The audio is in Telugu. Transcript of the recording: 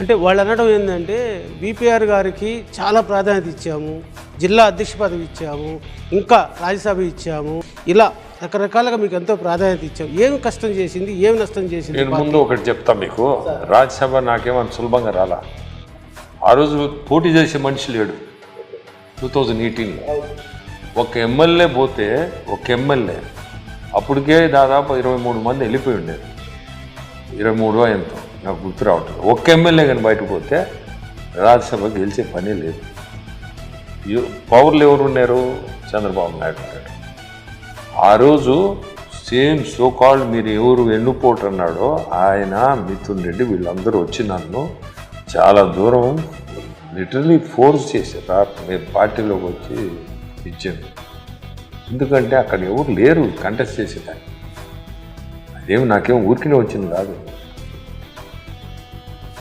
అంటే వాళ్ళు అనడం ఏంటంటే బీపీఆర్ గారికి చాలా ప్రాధాన్యత ఇచ్చాము, జిల్లా అధ్యక్ష పదవి ఇచ్చాము, ఇంకా రాజ్యసభ ఇచ్చాము, ఇలా రకరకాలుగా మీకు ఎంతో ప్రాధాన్యత ఇచ్చాము. ఏం కష్టం చేసింది, ఏం నష్టం చేసింది? నేను ముందు ఒకటి చెప్తా మీకు, రాజ్యసభ నాకేమని సులభంగా రాలా. ఆ రోజు పోటీ చేసే మనిషి లేడు. 2018లో ఒక ఎమ్మెల్యే పోతే, ఒక ఎమ్మెల్యే అప్పటికే దాదాపు 23 మంది వెళ్ళిపోయి ఉండేది. 23 ఎంతో నాకు గుర్తు రావట్లేదు. ఒక్క ఎమ్మెల్యే కానీ బయటకు పోతే రాజ్యసభ గెలిచే పనే లేదు. పవర్లు ఎవరు ఉన్నారు? చంద్రబాబు నాయుడు ఉన్నాడు. ఆ రోజు సేమ్ సోకాల్డ్ మీరు ఎవరు ఎన్నుపోటు అన్నాడో ఆయన, మిథున్ రెడ్డి వీళ్ళందరూ వచ్చి నన్ను చాలా దూరం లిటరలీ ఫోర్స్ చేశారు, మీరు పార్టీలోకి వచ్చి ఇచ్చాను. ఎందుకంటే అక్కడ ఎవరు లేరు కంటెస్ట్ చేసేదాన్ని. అదేమి నాకేం ఊరికినే వచ్చింది కాదు.